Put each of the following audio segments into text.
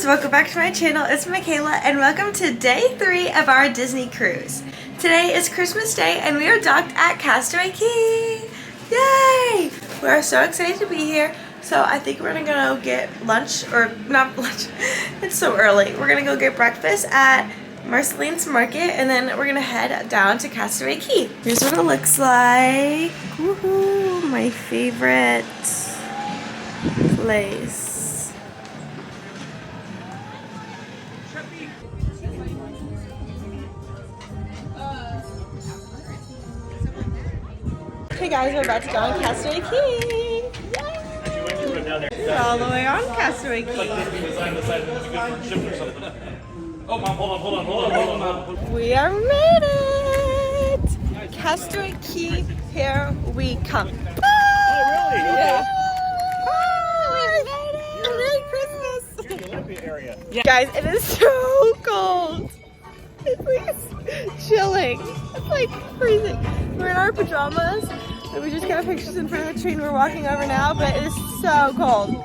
guys, welcome back to my channel. It's Michaela and welcome to day 3 of our Disney cruise. Today is Christmas Day and we are docked at Castaway Cay. Yay! We are so excited to be here. So I think we're gonna go get lunch, or not lunch, it's so early. We're gonna go get breakfast at Marceline's Market and then we're gonna head down to Castaway Cay. Here's what it looks like. Woohoo! My favorite place. Hey guys, we're about to go on Castaway Cay. We're all the way on Castaway Cay. Oh, Mom, hold on. We are made it! Castaway Cay, here we come. Oh, really? Yeah. Oh, we made it! Merry Christmas! Yeah. Guys, it is so cold. It's like chilling. It's like freezing. We're in our pajamas. We just got pictures in front of the train we're walking over now, but it is so cold.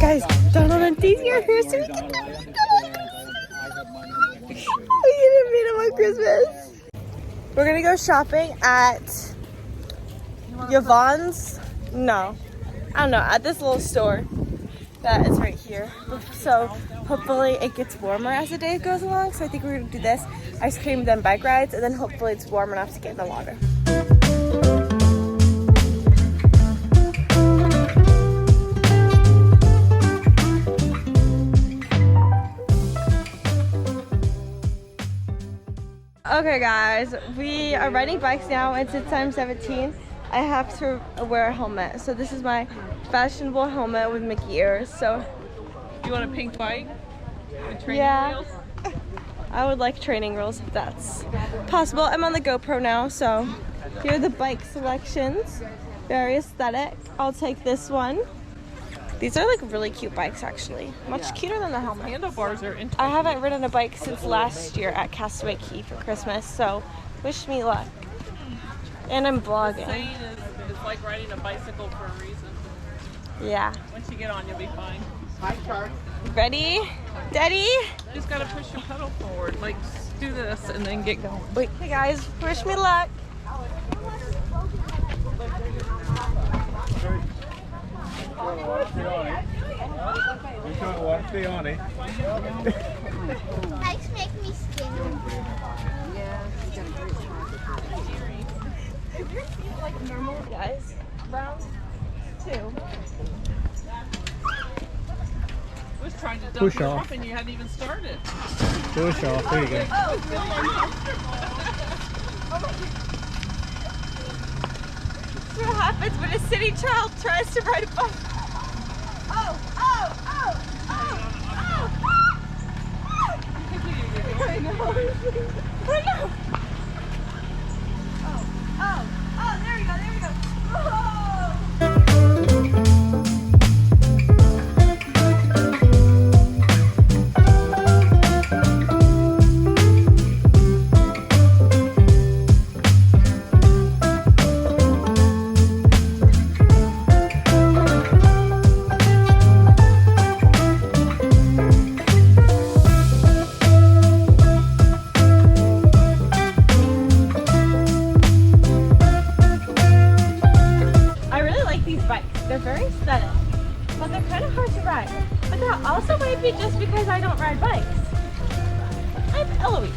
Guys, Donald and Daisy are here so we can go. We didn't meet him on Christmas. We're gonna go shopping at Yvonne's. No, I don't know, at this little store that is right here. So hopefully it gets warmer as the day goes along. So I think we're gonna do this, ice cream, then bike rides, and then hopefully it's warm enough to get in the water. Okay guys, we are riding bikes now and since I'm 17, I have to wear a helmet. So this is my fashionable helmet with Mickey ears. So You want a pink bike with training wheels? I would like training wheels if that's possible. I'm on the GoPro now, so here are the bike selections. Very aesthetic. I'll take this one. These are like really cute bikes actually. Much cuter than the helmet. Handlebars are interesting. I haven't ridden a bike since last year at Castaway Cay for Christmas, so wish me luck. And I'm vlogging. Saying is, it's like riding a bicycle for a reason. Yeah. Once you get on, you'll be fine. Ready? Daddy? You just gotta push your pedal forward. Like, just do this and then get going. Wait, hey guys, wish me luck. Bikes make me skinny. Like normal, guys. Round 2. I was trying to dump Push you off. off and you hadn't even started. Push off, there you go. That's what happens when a city child tries to ride a bike. I know. There we go. Whoa! They're very aesthetic, but they're kind of hard to ride. But that also might be just because I don't ride bikes. I'm Eloise.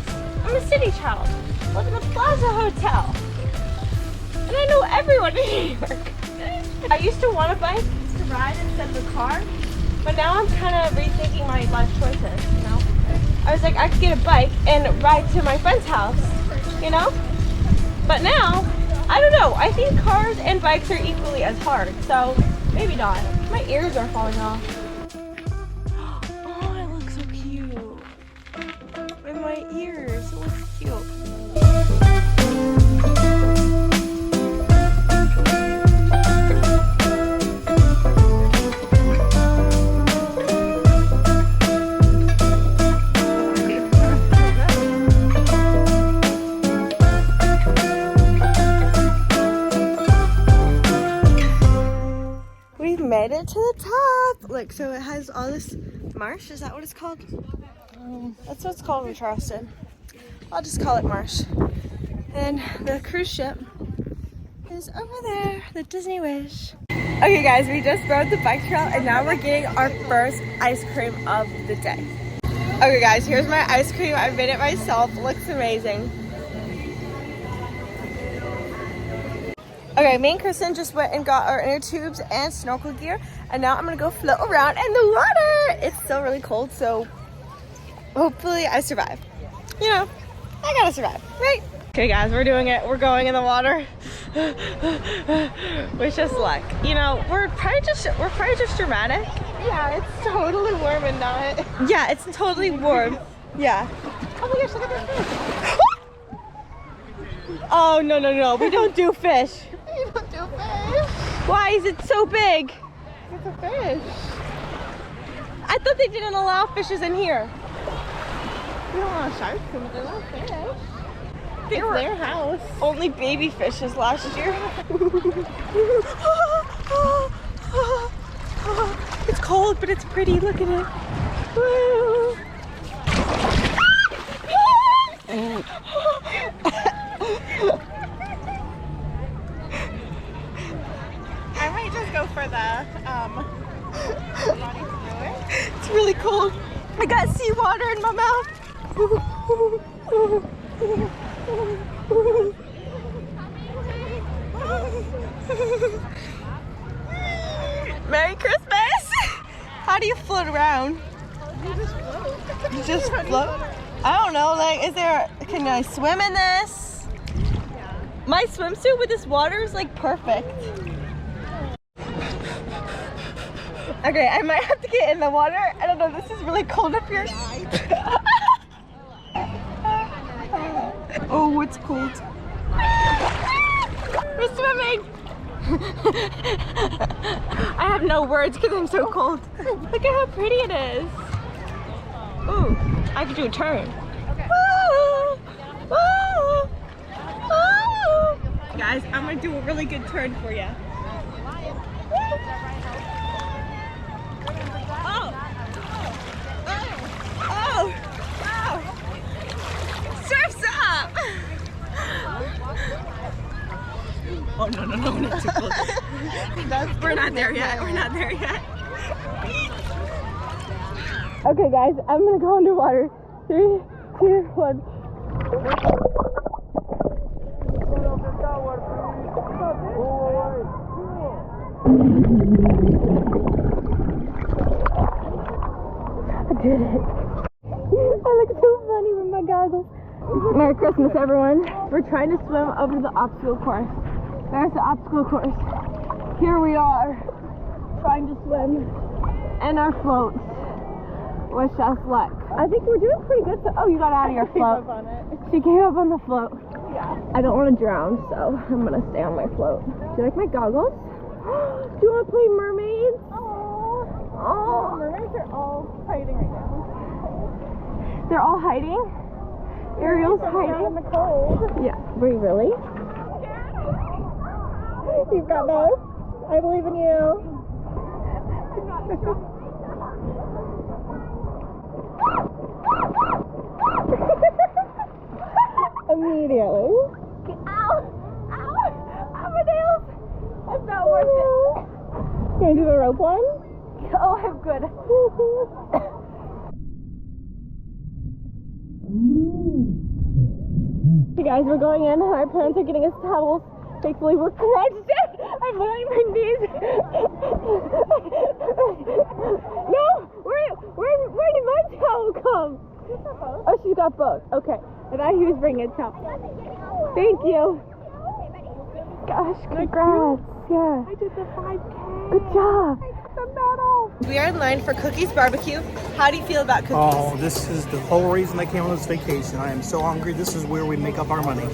I'm a city child. I live in the Plaza Hotel. And I know everyone in New York. I used to want a bike to ride instead of a car, but now I'm kind of rethinking my life choices, you know? I was like, I could get a bike and ride to my friend's house, you know? But now, I don't know. I think cars and bikes are equally as hard, so maybe not. My ears are falling off. Oh, it looks so cute. In my ears, it looks cute. made it to the top. Look, so it has all this marsh. Is that what it's called? That's what it's called in Charleston. I'll just call it marsh. And the cruise ship is over there, the Disney Wish. Okay guys, we just rode the bike trail and now we're getting our first ice cream of the day. Okay guys, here's my ice cream. I made it myself. Looks amazing. Okay, me and Kristen just went and got our inner tubes and snorkel gear, and now I'm gonna go float around in the water. It's still really cold, so hopefully I survive. You know, I gotta survive, right? Okay guys, we're doing it. We're going in the water. Wish us luck. You know, we're probably just dramatic. Yeah, it's totally warm and not. Yeah, it's totally warm. Yeah. Oh my gosh, look at this fish. Oh no, we don't do fish. You don't do fish. Why is it so big? It's a fish. I thought they didn't allow fishes in here. We don't want sharks, but they love fish. It's Their house. Only baby fishes last year. It's cold, but it's pretty. Look at it. Woo. I might just go for the running through it. It's really cold. I got seawater in my mouth. Merry Christmas! How do you float around? You just float. You just float? I don't know, like, can I swim in this? My swimsuit with this water is like perfect. Okay, I might have to get in the water. I don't know, this is really cold up here. Oh, it's cold. We're swimming. I have no words because I'm so cold. Look at how pretty it is. Ooh, I could do a turn. Okay. Woo! Woo! Woo! Guys, I'm gonna do a really good turn for you. Oh! Oh! Oh! Surf's up! Oh no, not too close. We're not there yet. We're not there yet. Okay guys, I'm gonna go underwater. 3, 2, 1. I did it. I look so funny with my goggles. Merry Christmas, everyone. We're trying to swim over the obstacle course. There's the obstacle course. Here we are, trying to swim in our floats. Wish us luck. I think we're doing pretty good. Oh, you got out of your float. On it. She came up on the float. Yeah. I don't want to drown, so I'm gonna stay on my float. Do you like my goggles? Do you want to play mermaids? Oh, mermaids are all hiding right now. They're all hiding? Ariel's Out in hiding? the cold. Yeah. Wait, really? You've got this. I believe in you. Immediately. Ow! Ow! Ow, my nails! That's not worth it. Can you do the rope one? Oh, I'm good. Hey guys, we're going in. Our parents are getting us towels. Thankfully, we're crunched. I'm on my knees. No! Where did my towel come? Oh, she got both. Okay. I thought he was bringing a towel. Thank you. Gosh, congrats. Yeah. I did the 5K. Good job. I got the medal. We are in line for Cookies Barbecue. How do you feel about cookies? Oh, this is the whole reason I came on this vacation. I am so hungry. This is where we make up our money.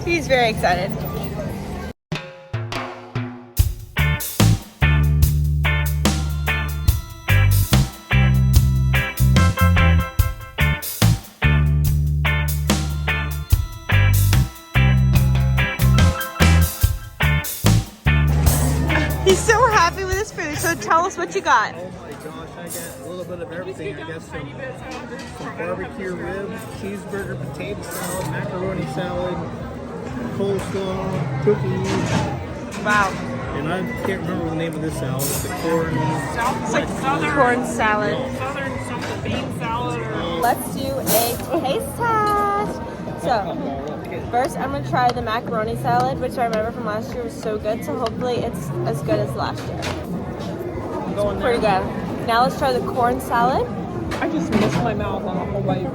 He's very excited. So tell us what you got. Oh my gosh, I got a little bit of everything. I got some barbecue ribs, cheeseburger, potato salad, macaroni salad, coleslaw, cookies. Wow. And I can't remember the name of this salad. It's the corn. It's like corn salad. Southern something bean salad or Let's do a taste test. So, first I'm going to try the macaroni salad, which I remember from last year was so good. So hopefully it's as good as last year. It's pretty good. Now let's try the corn salad. I just missed my mouth on the whole way.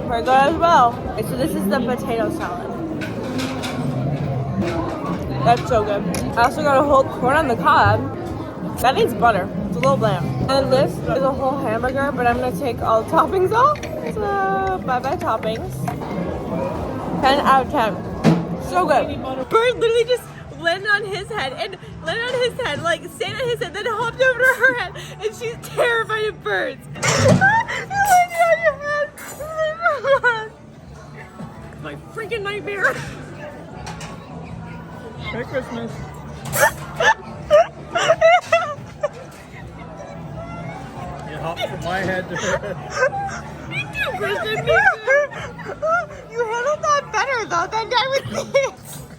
Pretty good as well. Okay, so this is the potato salad. That's so good. I also got a whole corn on the cob. That needs butter. It's a little bland. And this is a whole hamburger, but I'm going to take all the toppings off. So, bye-bye toppings. 10 out of 10. So good. Bird literally just landed on his head and landed on his head, like stayed on his head, then hopped over to her head, and she's terrified of birds. You landed on your head. My freaking nightmare. Merry Christmas. It hopped from my head to her head. Me too, Kristen. Me too. You handled that better though than I would think.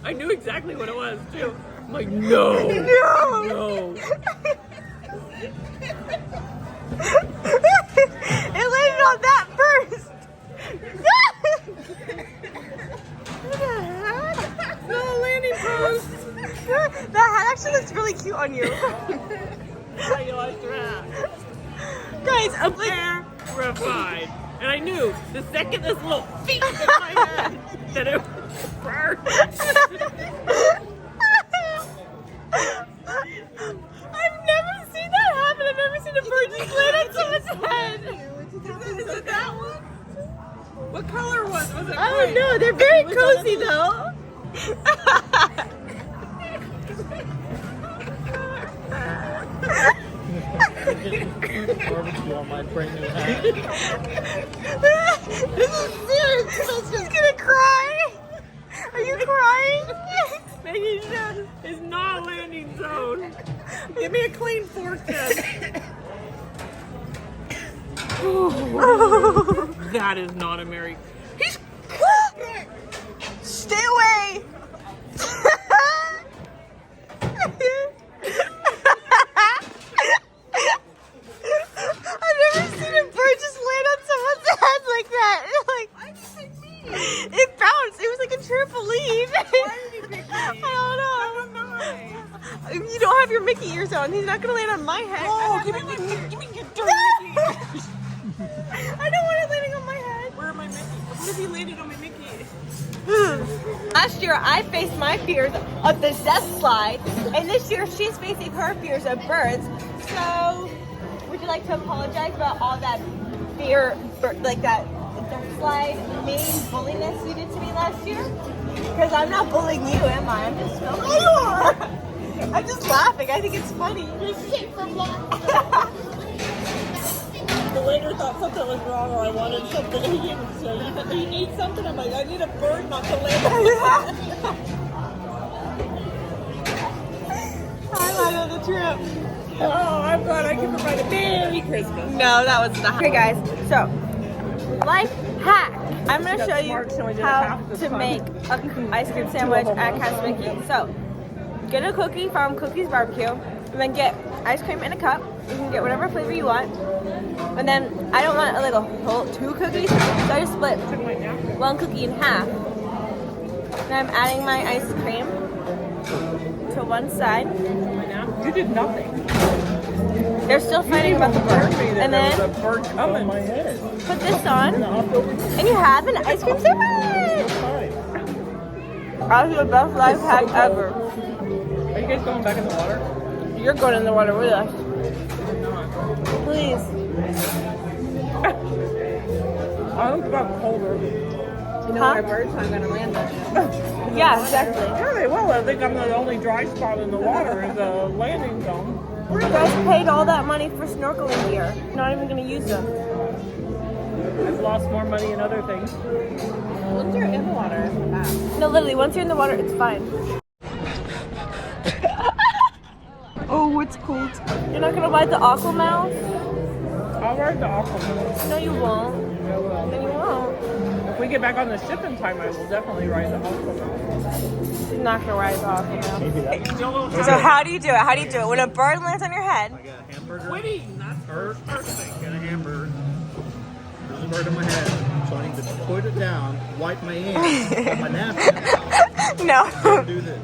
I knew exactly what it was too. I'm like, no. No. It landed on that first. What the heck? No landing post. That hat actually looks really cute on you. How you like that? Guys, I'm like, Terrified. And I knew the second this little feet hit my head that it was bird. I've never seen that happen. I've never seen a bird just land on someone's head. Is it that one? What color was it? I don't know. They're very cozy though. Barbecue on my brand new hat. This is serious. I'm just gonna cry. Are you crying? Making sure it's not a landing zone. Give me a clean fork then. That is not a Merry. He's. Stay away. I've never seen a bird just land on someone's head like that. Like, it bounced. It was like a trampoline. I don't know. You don't have your Mickey ears on. He's not gonna land on my head. Oh, give me your dirty Mickey. I don't want it landing on my head. Where are my Mickey? What if he landed on my Mickey? Last year, I faced my fears of the death slide, and this year, she's facing her fears of birds. So, would you like to apologize about all that fear, like that death slide, mean bulliness you did to me last year? Because I'm not bullying you, am I? I'm just filming. You are! I'm just laughing. I think it's funny. The waiter thought something was wrong or I wanted something. He didn't say, you need something? I'm like, I need a bird not to land. I love the trip. Oh, I'm glad I can provide a Merry Christmas. No, that was not. Okay, guys. So, life hack. I'm going to show you how to make an ice cream sandwich at Castaway. So, get a cookie from Cookie's Barbecue, and then get ice cream in a cup. You can get whatever flavor you want. And then I don't want like a whole 2 cookies, so I just split 1 cookie in half. And I'm adding my ice cream to one side. You did nothing. They're still fighting about the bird. And then a bird coming. My head. put this on, and you have an ice cream sandwich. That's the best life hack ever. Are you guys going back in the water? You're going in the water with us. Please. I hope it got colder. You know where birds aren't going to land on you. Yeah, exactly. Yeah, they will. I think I'm the only dry spot in the water is a landing zone. You guys paid all that money for snorkeling gear. Not even going to use them. I've lost more money in other things. Once you're in the water, it's not bad. No, literally, once you're in the water, it's fine. Oh, Oh, it's cold. You're not gonna ride the Aqua Mouse? I'll ride the Aquaman. No, you won't. I will. No, you won't. If we get back on the ship in time, I will definitely ride the Aquaman. You're not gonna ride the Aqua Mouse. Maybe that. So how do you do it? How do you do it? When a bird lands on your head. I got a hamburger. Quitting, that's First thing, got a hamburger. There's a bird in my head. So I need to put it down, wipe my hands, put my napkin, No. and do this.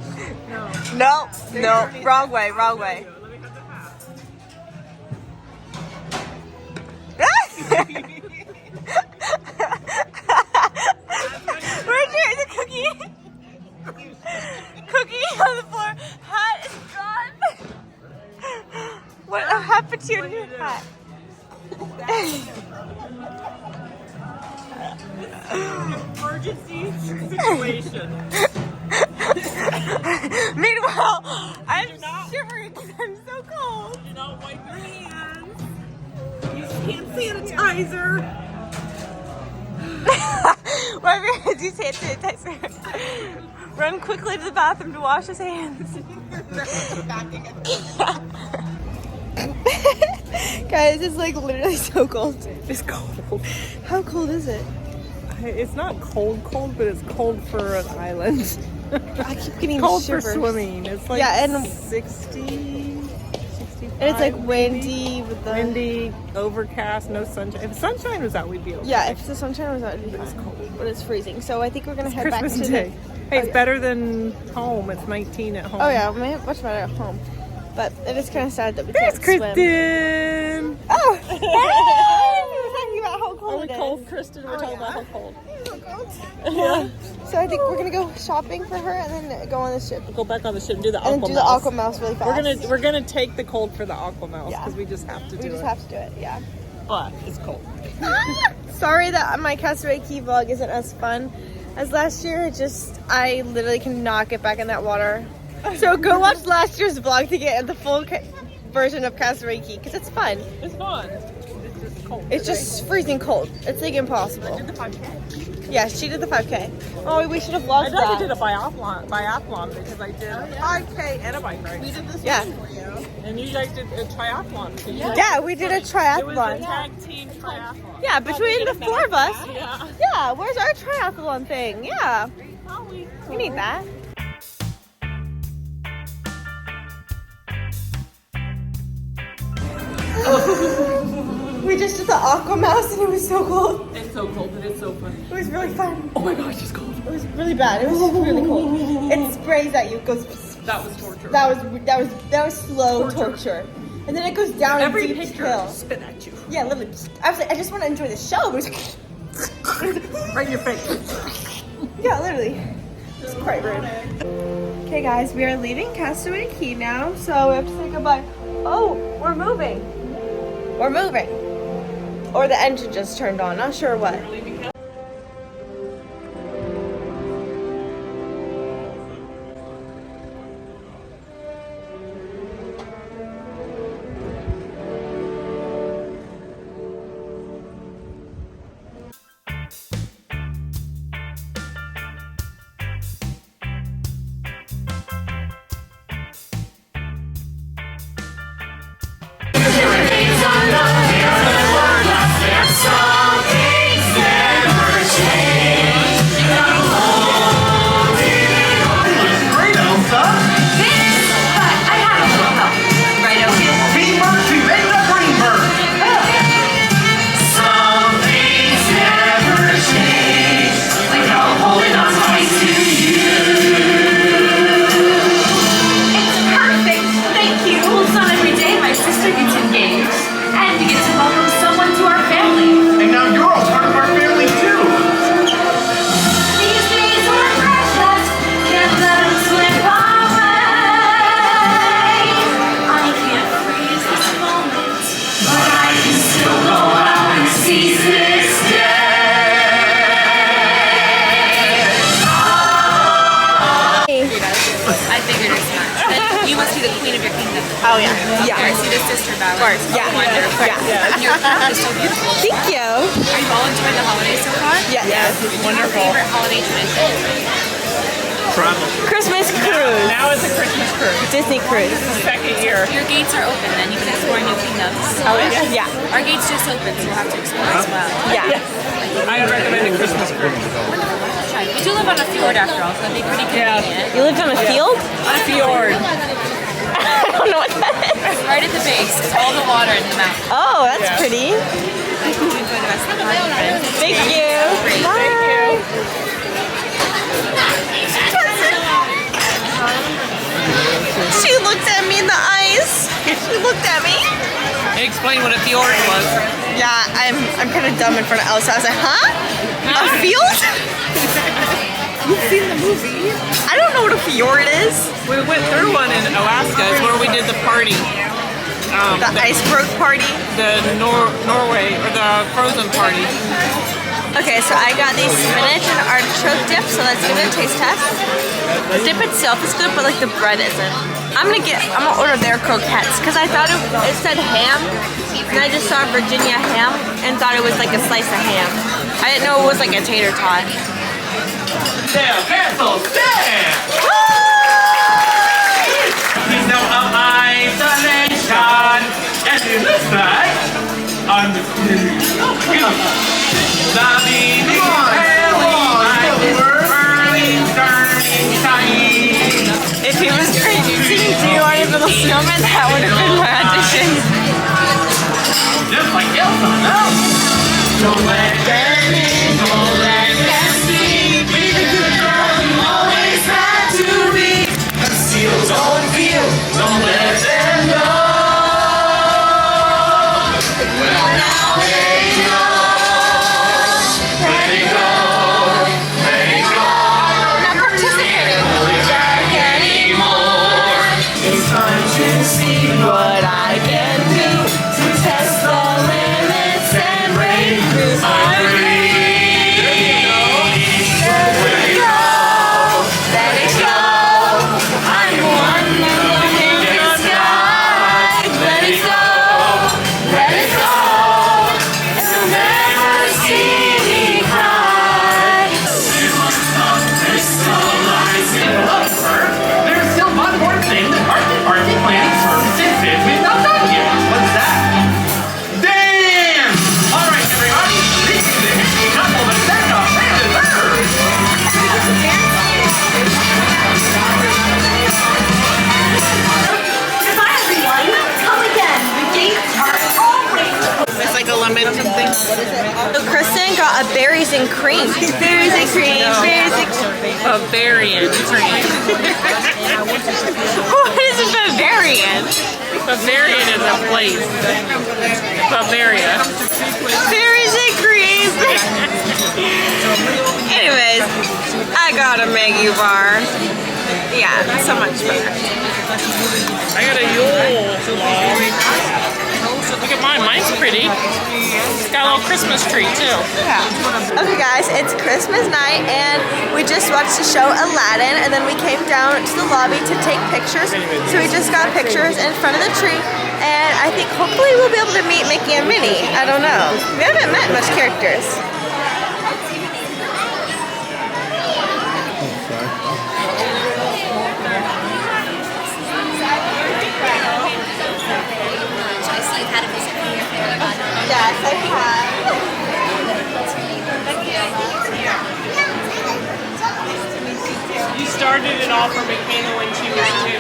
No. No. Wrong way. Wrong way. Let me have the hat. Where's the cookie? Cookie on the floor. Hat is gone. What happened to your new hat? Emergency situation. Meanwhile, I'm shivering because I'm so cold. Do not wipe your hands. Use hand sanitizer. Wipe your hands, use hand sanitizer. Run quickly to the bathroom to wash his hands. Guys, it's like literally so cold. It's cold. How cold is it? It's not cold, but it's cold for an island. I keep getting Cold shivers. for swimming. It's like Yeah, and- 60, 65. And it's like windy with the windy, overcast, no sunshine. If sunshine was out, we'd be okay. Yeah, if the sunshine was out, it'd be fine. But it's freezing, so I think we're gonna head Christmas back to Day. Hey, it's Okay. better than home. It's 19 at home. Oh yeah, much better at home. But it is kind of sad that we There's can't swim. Kristen. Oh, hey! We were talking about how cold Are we it is. cold, Kristen? We're talking about how cold. Yeah. So I think we're gonna go shopping for her and then go on the ship Go back on the ship and do the and Aqua then do the Mouse. Aqua Mouse really fast. We're gonna take the cold for the Aqua Mouse Yeah. because we just have to do We just it. have to do it. Yeah. But it's cold. Sorry that my Castaway Key vlog isn't as fun as last year. I literally cannot get back in that water. So go watch last year's vlog to get the full version of Castaway Key because it's fun. It's fun. It's just cold. It's just freezing cold. It's like impossible. did the 5K. Yeah, she did the 5K. Oh, we should have vlogged I never that. did a biathlon because I did 5K and a bike ride. We did this Yeah. for you. And you guys did a triathlon. So you guys- Yeah, we did a It was a triathlon. tag team triathlon. Yeah, between the four of us. Yeah. Yeah, where's our triathlon thing? Yeah, we need that. We just did the Aqua Mouse and it was so cold. It's so cold, but it's so funny. It was really fun. Oh my gosh, it's cold. It was really bad. It was really cold. It sprays at you. It goes. That was torture. That was slow torture. And then it goes down Every a deep picture hill. spit at you. Yeah, literally. I was like, I just want to enjoy the show. But it was Right in your face. yeah, literally. It's quite rude. Okay, guys, we are leaving Castaway Key now, so we have to say goodbye. Oh, we're moving. We're moving. Or the engine just turned on. Not sure what. Oh yeah. Yeah. I see the sister battle. Of course. Yeah. Wonderful. Yeah. Your craft is so beautiful. Thank you. Are you all enjoying the holidays so far? Yeah. Yes. What's your favorite holiday tradition? Travel. Christmas cruise. Now it's a Christmas Christmas cruise. Disney cruise. Second year. Your gates are open then. You can explore new kingdoms. Oh, yeah? Yeah. Our gates just open, so we'll have to explore as well. Yeah. I would recommend a Christmas cruise. We do live on a fjord after all, so it'd be pretty convenient. You lived on a field? A fjord. I don't know what that is. Right at the base. It's all the water in the mountain. Oh, that's Yeah. pretty. Enjoy the rest of the party. Thank you. Thank you. She looked at me in the eyes. She looked at me. Explain what a fjord was. Yeah, I'm kind of dumb in front of Elsa. I was like, huh? A field? You've seen the movie. I don't know what a fjord is. We went through one in Alaska. It's where we did the party. The iceberg party. The Norway, or the frozen party. Okay, so I got these spinach and artichoke dip, so let's give it a taste test. The dip itself is good, but like the bread isn't. I'm gonna order their croquettes, because I thought it said ham, and I just saw Virginia ham, and thought it was like a slice of ham. I didn't know it was like a tater tot. Their vessels stand! Kingdom of isolation! And in this night, on the Zombie burning, turning tide. If he was singing Do You Want a Little Snowman, that would have been my audition. Just like Elsa, no? Don't let them in, don't let them see. Be the good girl you always had to be. Conceal, don't feel, don't let them know. Well, now they know. Let it go, let it go. Not participating. Back anymore. It's time to see what I can do to test the limits and break through. I breathe. Let it go, let it go. I'm one in the sky. Let it go, let it go. And you'll never see me cry. There's still one more thing that Art Department Planning Services says we've not done yet. What's that? Dance! All right, everybody, this is the hippie couple that sent off and deserves. Goodbye, everyone. Come again. The gates are always It's like a lamentum thing. So Kristen got a berries and cream. Berries and cream. Berries and cream. Bavarian cream. What is a Bavarian? Bavarian is a place. Bavaria. Berries and cream. Anyways, I got a Maggie bar. Yeah, so much better. I got a Yule log. Look at mine. Mine's pretty. It's got a little Christmas tree too. Okay guys, it's Christmas night and we just watched the show Aladdin and then we came down to the lobby to take pictures. So we just got pictures in front of the tree and I think hopefully we'll be able to meet Mickey and Minnie. I don't know. We haven't met much characters. Yes, I have. You started it all for Michaela when she was 2.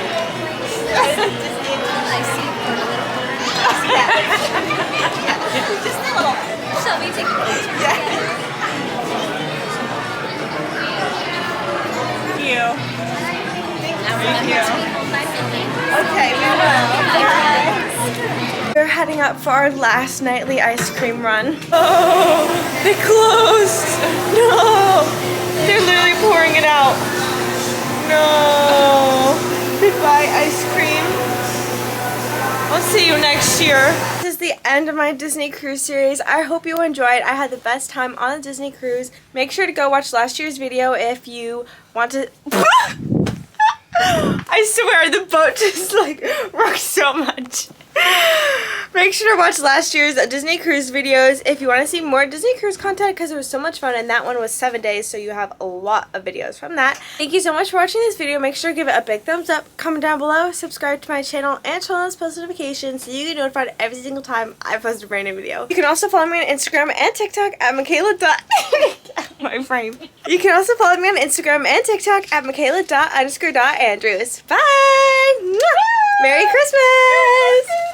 Just a little. Shall we take a picture? Thank you. Thank you. Okay, we will. We're heading up for our last nightly ice cream run. Oh, they closed. No, they're literally pouring it out. No. Goodbye, ice cream. I'll see you next year. This is the end of my Disney cruise series. I hope you enjoyed. I had the best time on a Disney cruise. Make sure to go watch last year's video if you want to. I swear the boat just like rocked so much. Make sure to watch last year's Disney Cruise videos if you want to see more Disney Cruise content because it was so much fun, and that one was 7 days, so you have a lot of videos from that. Thank you so much for watching this video. Make sure to give it a big thumbs up, comment down below, subscribe to my channel, and turn on those post notifications so you get notified every single time I post a brand new video. You can also follow me on Instagram and TikTok at Michaela. My frame. You can also follow me on Instagram and TikTok at Michaela__Andrews. Bye! Merry Christmas!